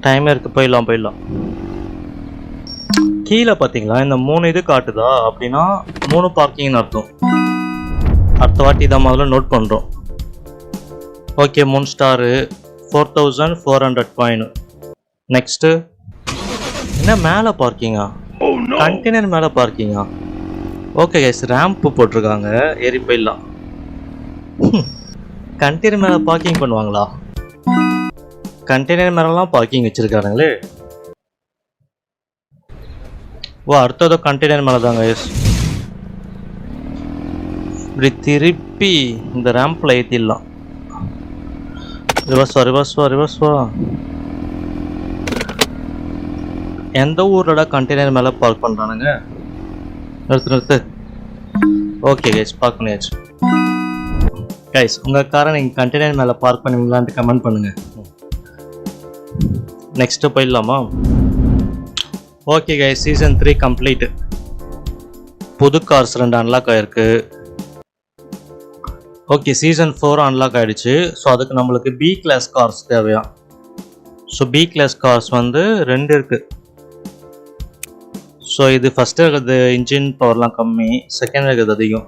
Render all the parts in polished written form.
Time இருக்குது, போயிடலாம். கீழே பார்த்தீங்களா இந்த 3 இது காட்டுதா? அப்படின்னா 3 பார்க்கிங்னு அர்த்தம். அடுத்த வாட்டி இதை முதல்ல நோட் பண்ணுறோம். Okay, 3 star, 4400 coin. நெக்ஸ்ட்டு என்ன மேலே பார்க்கிங்கா? கண்டெய்னர் மேலே பார்க்கிங்கா? ஓகே கைஸ், ரேம்ப் போட்டிருக்காங்க, ஏறி போயிடலாம். கண்டெய்னர் மேலே பார்க்கிங் பண்ணுவாங்களா? கண்டெய்னர் மேலாம் பார்க்கிங் வச்சுருக்காருங்களே. ஓ, அடுத்ததோ கண்டெய்னர் மேலே தாங்க கைஸ். இப்படி திருப்பி இந்த ரேம்பில் ஏற்றிடலாம். ரிவர்ஸ் வா. எந்த ஊரோட கண்டெய்னர் மேலே பார்க் பண்ணுறானுங்க? நிறுத்து. ஓகே கைஸ், பார்க் பண்ணியாச்சு. கைஸ், உங்கள் காரை நீங்கள் கண்டெய்னர் மேலே பார்க் பண்ணுவீங்களான்ட்டு கமெண்ட் பண்ணுங்கள். நெக்ஸ்ட்டு போயிடலாமா? Okay guys, season 3 complete. புது கார்ஸ் 2 அன்லாக் ஆகிருக்கு. ஓகே, சீசன் 4 அன்லாக் ஆகிடுச்சு. ஸோ அதுக்கு நம்மளுக்கு பி கிளாஸ் கார்ஸ் தேவையா? ஸோ பி கிளாஸ் கார்ஸ் வந்து 2 இருக்குது. ஸோ இது ஃபஸ்ட்டு இருக்கிறது இன்ஜின் பவர்லாம் கம்மி, செகண்ட் இருக்கிறது அதிகம்.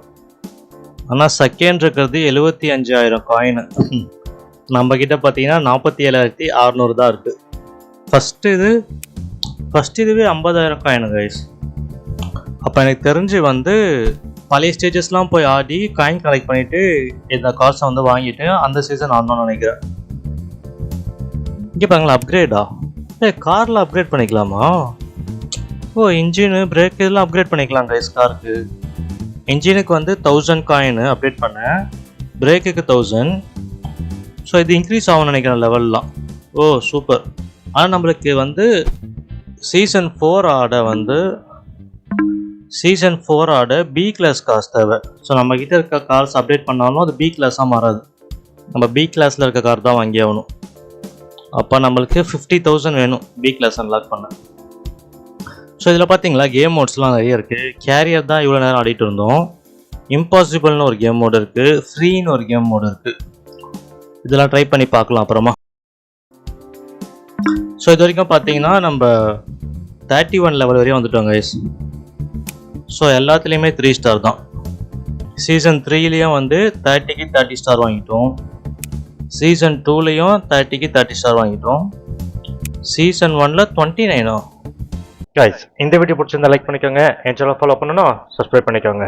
ஆனால் செகண்ட் இருக்கிறது 75,000 காயின். நம்மக்கிட்ட பார்த்தீங்கன்னா 47,600 தான் இருக்குது. ஃபஸ்ட் இதுவே 50,000 காயின் கைஸ். அப்போ எனக்கு தெரிஞ்சு வந்து பழைய ஸ்டேஜஸ்லாம் போய் ஆடி காயின் கலெக்ட் பண்ணிவிட்டு இந்த கார்ஸை வந்து வாங்கிட்டு அந்த சீசன் ஆடணும்னு நினைக்கிறேன். இங்கே பாருங்களா, அப்கிரேடா? காரில் அப்கிரேட் பண்ணிக்கலாமா? ஓ, இன்ஜினு, பிரேக் இதெல்லாம் அப்கிரேட் பண்ணிக்கலாம் கைஸ் காருக்கு. இன்ஜினுக்கு வந்து 1000 காயின் அப்டேட் பண்ணேன், பிரேக்குக்கு 1000. ஸோ இது இன்க்ரீஸ் ஆகும்னு நினைக்கிறேன் லெவல்லாம். ஓ சூப்பர். ஆனால் நம்மளுக்கு வந்து சீசன் 4 ஆட பி கிளாஸ் கார்ஸ் தேவை. ஸோ நம்மக்கிட்ட இருக்க கார்ஸ் அப்டேட் பண்ணாலும் அது பி கிளாஸாக மாறாது. நம்ம பி கிளாஸில் இருக்க கார் தான் வாங்கி ஆகணும். அப்போ நம்மளுக்கு 50,000 வேணும் பி கிளாஸ் அன்லாக் பண்ண. ஸோ இதில் பார்த்தீங்களா கேம் மோட்ஸ்லாம் நிறைய இருக்குது. கேரியர் தான் இவ்வளோ நேரம் ஆடிட்டு இருந்தோம். இம்பாசிபிள்னு ஒரு கேம் மோடு இருக்குது, ஃப்ரீன்னு ஒரு கேம் மோடு இருக்குது. இதெல்லாம் ட்ரை பண்ணி பார்க்கலாம் அப்புறமா. ஸோ இது வரைக்கும் பார்த்தீங்கன்னா நம்ம 31 லெவல் வரையும் வந்துட்டோம் கைஸ். ஸோ எல்லாத்துலேயுமே 3 ஸ்டார் தான். சீசன் 3லேயும் வந்து 30க்கு 30 ஸ்டார் வாங்கிட்டோம். சீசன் 2லேயும் 30க்கு 30 ஸ்டார் வாங்கிட்டோம். சீசன் 1ல் 29. கைஸ், இந்த வீடியோ பிடிச்சிருந்தா லைக் பண்ணிக்கோங்க. என் சேனல் ஃபாலோ பண்ணணும், சப்ஸ்கிரைப் பண்ணிக்கோங்க.